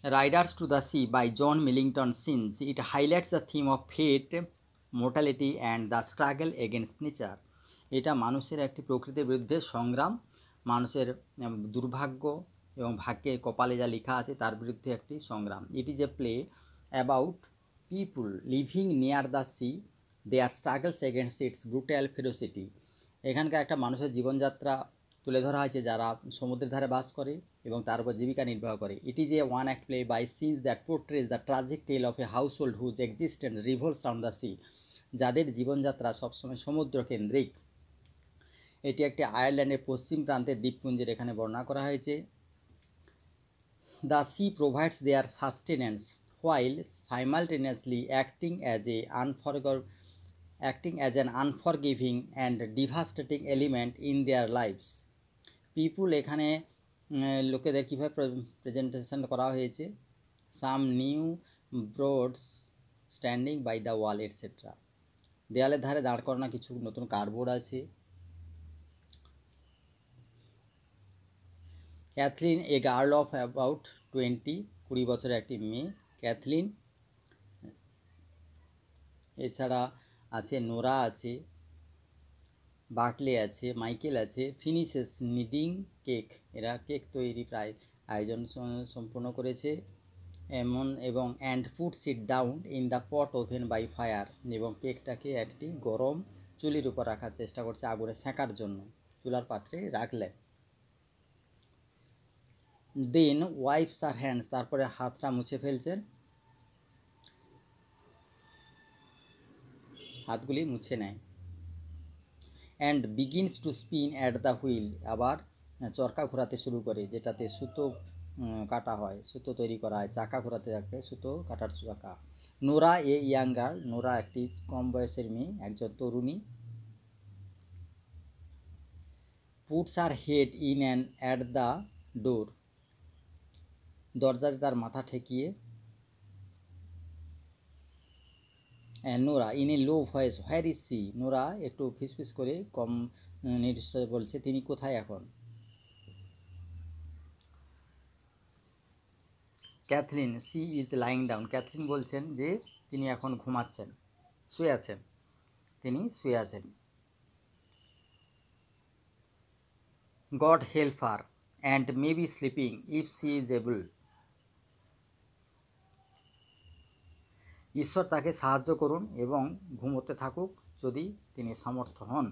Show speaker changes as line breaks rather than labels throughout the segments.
Riders to the Sea by John Millington Synge. It highlights the theme of fate, mortality and the struggle against nature. এটা মানুষের একটি প্রকৃতির বিরুদ্ধে সংগ্রাম, মানুষের দুর্ভাগ্য এবং ভাগ্যে কপালে যা লেখা আছে তার বিরুদ্ধে একটি সংগ্রাম। It is a play about people living near the sea, their struggles against its brutal ferocity. এখানকার একটা মানুষের জীবনযাত্রা তুলে ধরা হয়েছে যারা সমুদ্রের ধারে বাস করে এবং তার উপর জীবিকা নির্বাহ করে। It is a one act play by Synge's that portrays the tragic tale of a household whose existence revolves on the sea, যাদের জীবনযাত্রা সবসময় সমুদ্র কেন্দ্রিক। এটি একটি আয়ারল্যান্ডের পশ্চিম প্রান্তের দ্বীপপুঞ্জের এখানে বর্ণনা করা হয়েছে। The sea provides their sustenance while simultaneously acting as an unforgiving and devastating element in their lives. People এখানে লোকেদের কীভাবে প্রেজেন্টেশন করা হয়েছে, some new boards standing by the wall etcetera, দেয়ালের ধারে দাঁড় করানো কিছু নতুন কার্ডবোর্ড আছে। Cathleen, a girl of about 20 বছরের একটি মেয়ে ক্যাথলিন। এছাড়া আছে নোরা আছে, বার্টলে আছে, মাইকেল আছে। ফিনিশেস নিডিং কেক, এরা কেক তৈরি প্রায় আয়োজন সম্পূর্ণ করেছে এবং and puts it down in the pot oven by fire, এবং কেকটাকে একটি গরম চুলির উপর রাখার চেষ্টা করছে আগুনে সেঁকার জন্য, চুলার পাত্রে রাখলেন। দেন ওয়াইপস আর হ্যান্ডস, তারপরে হাতটা মুছে ফেলছেন, হাতগুলি মুছে নেয়। And begins two spin at the wheel, আবার চরকা ঘোরাতে শুরু করে, যেটাতে সুতো কাটা হয়, সুতো তৈরি করা হয়, চাকা ঘোরাতে থাকে, সুতো কাটার চাকা। Nora, a young girl, Nora একটি কম বয়সের মেয়ে, একজন তরুণী। Puts her head in and at the door, দরজাতে তার মাথা ঠেকিয়ে। Nora in a low voice, where is she, Nora একটু ফিসফিস করে কম নিশ্চয় বলছে, তিনি কোথায় এখন। Cathleen, she is lying down, Cathleen বলছেন যে তিনি এখন ঘুমাচ্ছেন, শুয়ে আছেন, তিনি শুয়ে আছেন। God help her and maybe sleeping if she is able, ঈশ্বর তাকে সাহায্য করুন এবং ঘুমোতে থাকুক যদি তিনি সমর্থ হন।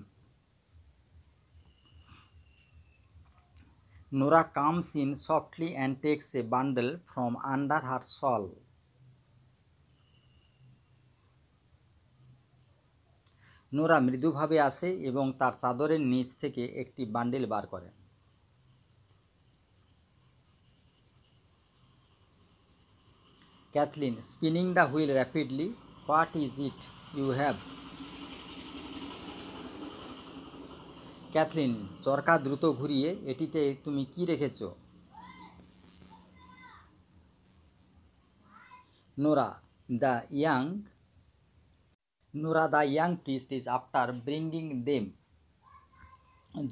Nora comes in softly and takes a bundle from under her shawl, Nora মৃদুভাবে আসে এবং তার চাদরের নিচ থেকে একটি বান্ডেল বার করেন। Cathleen, spinning the wheel rapidly, what is it you have. Cathleen, চরকা দ্রুত ঘুরিয়ে, এটিতে তুমি কি রেখেছ। Nora, the young priest is after bringing them,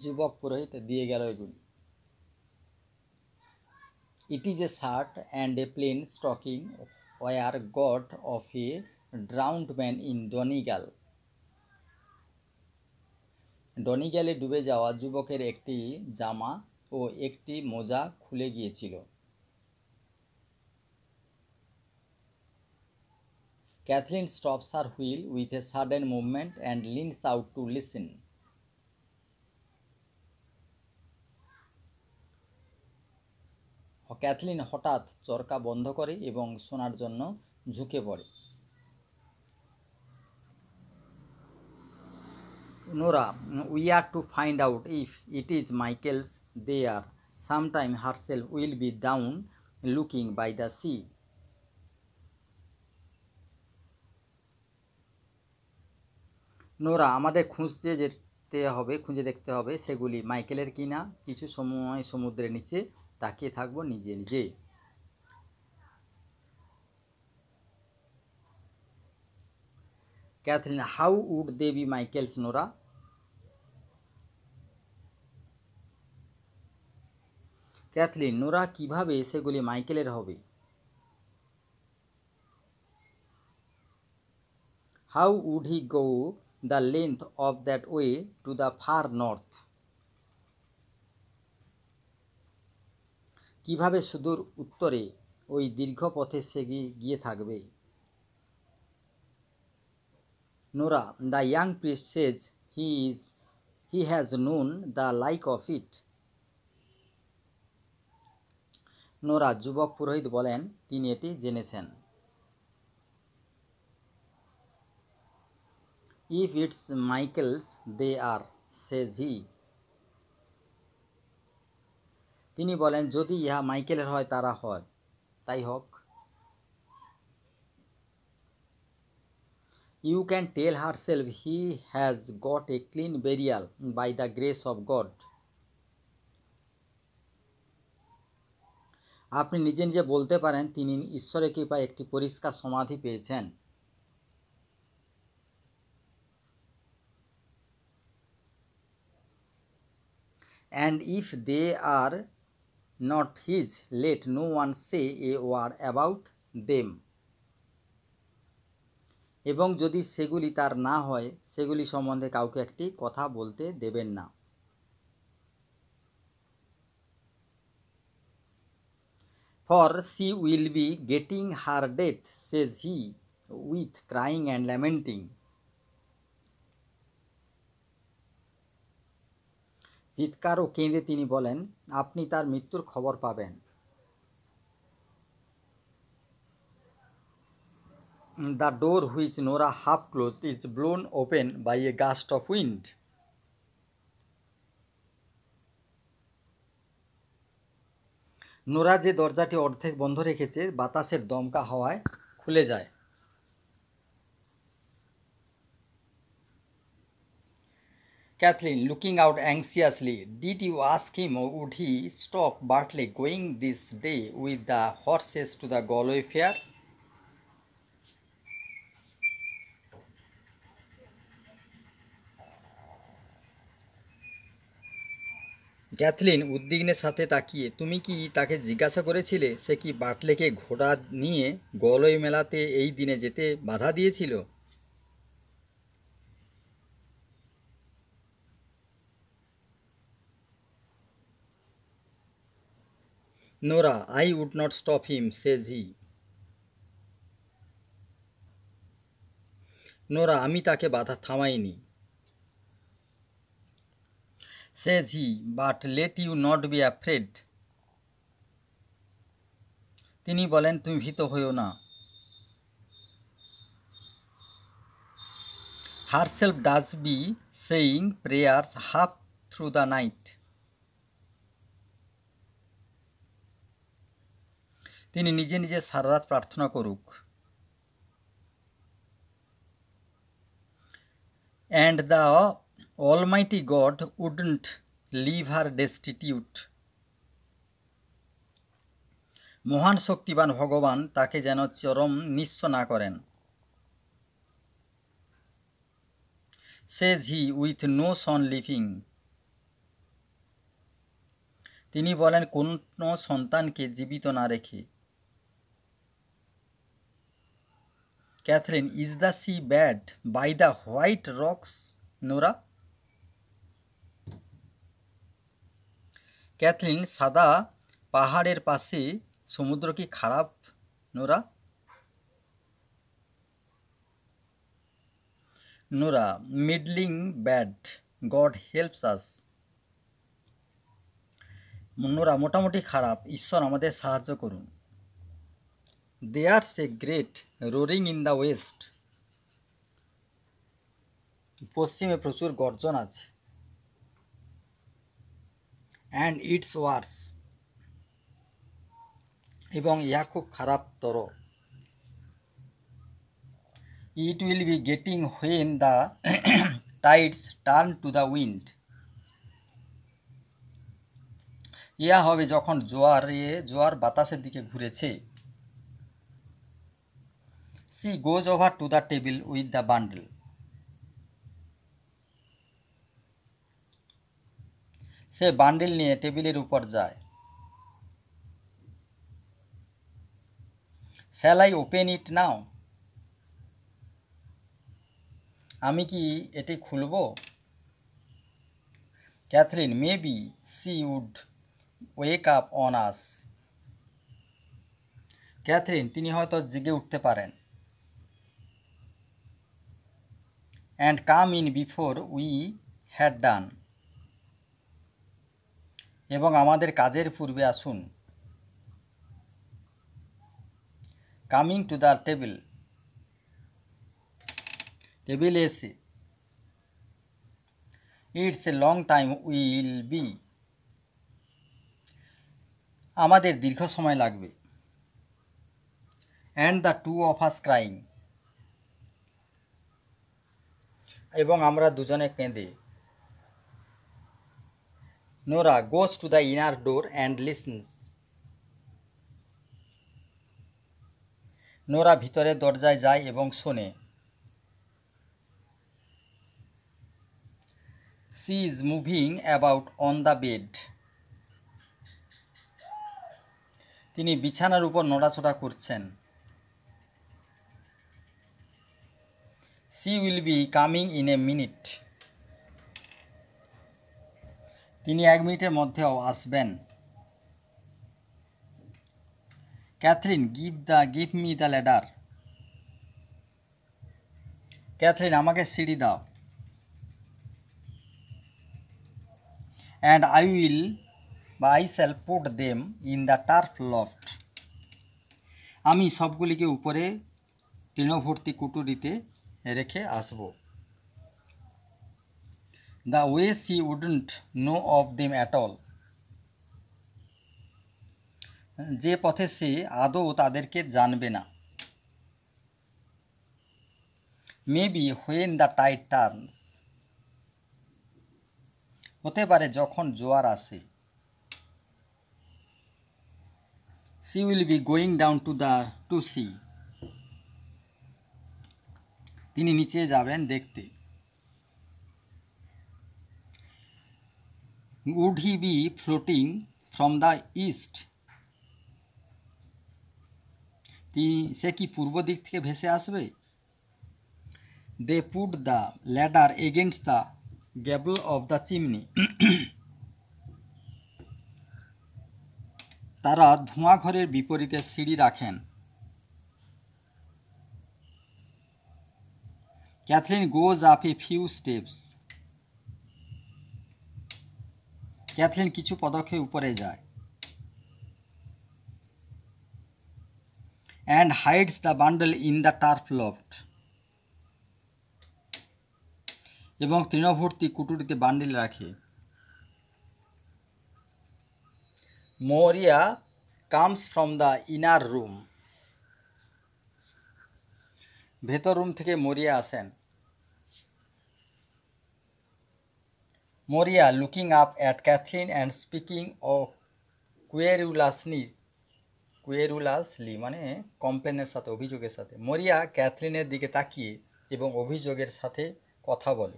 যুবক পুরোহিত দিয়ে গেল এগুলি। It is a shirt and a plain stocking were got off a drowned man in Donegal, ডনিগ্যালে ডুবে যাওয়া যুবকের একটি জামা ও একটি মোজা খুলে গিয়েছিল। Cathleen stops her wheel with a sudden movement and leans out to listen, Cathleen হঠাৎ চরকা বন্ধ করে এবং শোনার জন্য ঝুঁকে পড়ে। Nora, we are to find out if it is Michael's there, sometime herself will be down looking by the sea. Nora, আমাদের খুঁজে দেখতে হবে সেগুলি মাইকেলের কিনা, কিছু সময় সমুদ্রের নিচে তাকিয়ে থাকবো নিজে নিজে। Cathleen, how would they be Michael's Nora. Cathleen, Nora, কিভাবে সেগুলি মাইকেলের হবে। How would he go the length of that way to the far north? কিভাবে সুদূর উত্তরে ওই দীর্ঘ পথে সে গিয়ে থাকবে? Nora, the young priest says he has known the like of it. Nora, যুবক পুরোহিত বলেন, তিনি এটি জেনেছেন। If it's Michael's, they are, says he. তিনি বলেন, যদি ইহা মাইকেলের হয় তারা হয়, তাই হোক। You can tell herself he has got a clean burial by the grace of God. আপনি নিজে নিজে বলতে পারেন তিনি ঈশ্বরের কৃপায় একটি পরিষ্কার সমাধি পেয়েছেন। And if they are not his, let no one say a word about them. এবং যদি সেগুলি তার না হয়, সেগুলি সম্বন্ধে কাউকে একটি কথা বলতে দেবেন না। For she will be getting her death, says he, with crying and lamenting. চিৎকার ও কেঁদে তিনি বলেন, আপনি তার মৃত্যুর খবর পাবেন। The door which Nora half closed is blown open by a gust of wind. Nora যে দরজাটি অর্ধেক বন্ধ রেখেছে, বাতাসের দমকা হাওয়ায় খুলে যায়। Kathleen, looking out anxiously, did you ask him or would he stop Bartley going this day with the horses to the Galway fair? Cathleen উদ্বিগ্নের সাথে তাকিয়ে, তুমি কি তাকে জিজ্ঞাসা করেছিলে সে কি বাটলেকে ঘোড়া নিয়ে গলই মেলাতে এই দিনে যেতে বাধা দিয়েছিল? Nora, I would not stop him, says he. Nora, আমি তাকে বাধা থামাইনি। Says he, but let you not be afraid. তিনি বলেন, তুমি ভীত হইও না। Herself does be saying prayers half through the night. তিনি নিজে নিজে সারা রাত প্রার্থনা করুক। And the Almighty God wouldn't leave her destitute. মহান শক্তিবান ভগবান তাকে যেন চরম নিঃস্ব না করেন। Says he, with no son living. তিনি বলেন, কোনো সন্তানকে জীবিত না রেখে। Catherine, is the sea bad by the white rocks, Nora? Cathleen, সাদা পাহাড়ের পাশে সমুদ্র কি খারাপ, Nora? Nora, middling bad, God helps us. Nora, মোটামুটি খারাপ, ঈশ্বর আমাদের সাহায্য করুন। There's a great roaring in the west. পশ্চিমে প্রচুর গর্জন আছে। And it's worse. এবং ইহা খুব খারাপতর। It will be getting when the tides turn to the wind. ইহা হবে যখন জোয়ার বাতাসের দিকে ঘুরেছে। She goes over to the table with the bundle. Say bundle নিয়ে টেবিলের উপর যায়। Shall I open it now? আমি কি এটি খুলব? Catherine, maybe she would wake up on us. Catherine, তিনি হয়তো জেগে উঠতে পারেন। And come in before we had done. এবং আমাদের কাজের পূর্বে আসুন। কামিং টু দ্য টেবিল, টেবিলে এসে। It's a long time will be, আমাদের দীর্ঘ সময় লাগবে। And the two of us crying, এবং আমরা দুজনে কেঁদে। Nora goes to the inner door and listens. Nora ভিতরের দরজায় যায় এবং শোনে। She is moving about on the bed, তিনি বিছানার উপর নড়াচড়া করছেন। She will be coming in a minute, তিনি 1 মিনিটের মধ্যেও আসবেন। Catherine, give me the ladder, Catherine আমাকে সিঁড়ি দাও। And I shall put them in the turf loft, আমি সবগুলিকে উপরে তৃণভর্তি কুটুরিতে রেখে আসব। The way she wouldn't know of them at all, যে পথে সে আদৌ তাদেরকে জানবে না। Maybe when the tide turns, হতে পারে যখন জোয়ার আসে। She will be going down to see, তিনি নিচে যাবেন দেখতে। Would he be floating from the east, সে কি পূর্ব দিক থেকে ভেসে আসবে। They put the ladder against the gable of the chimney, তারা ধোঁয়া ঘরের বিপরীতে সিঁড়ি রাখেন। Catherine goes up a few steps, Catherine কিছু পদক্ষেপ উপরে যায়। And hides the bundle in the turf loft, এবং তৃণভর্তি কুটুরিতে বান্ডিল রাখে। Maurya comes from the inner room, ভেতর রুম থেকে মরিয়া আসেন। Maurya looking up at Catherine and speaking of querulously মানে কমপ্লেনের সাথে, অভিযোগের সাথে। মরিয়া ক্যাথরিনের দিকে তাকিয়ে এবং অভিযোগের সাথে কথা বলে।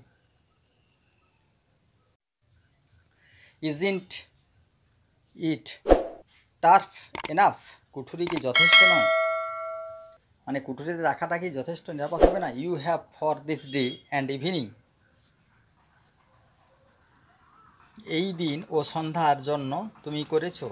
ইজন্ট ইট টার্ফ এনাফ, কুঠুরি কি যথেষ্ট নয়, মানে কুঠুরিতে রাখাটা কি যথেষ্ট নিরাপদ হবে না। You have for this day and evening, এই দিন ও সন্ধ্যার জন্য তুমি করেছো।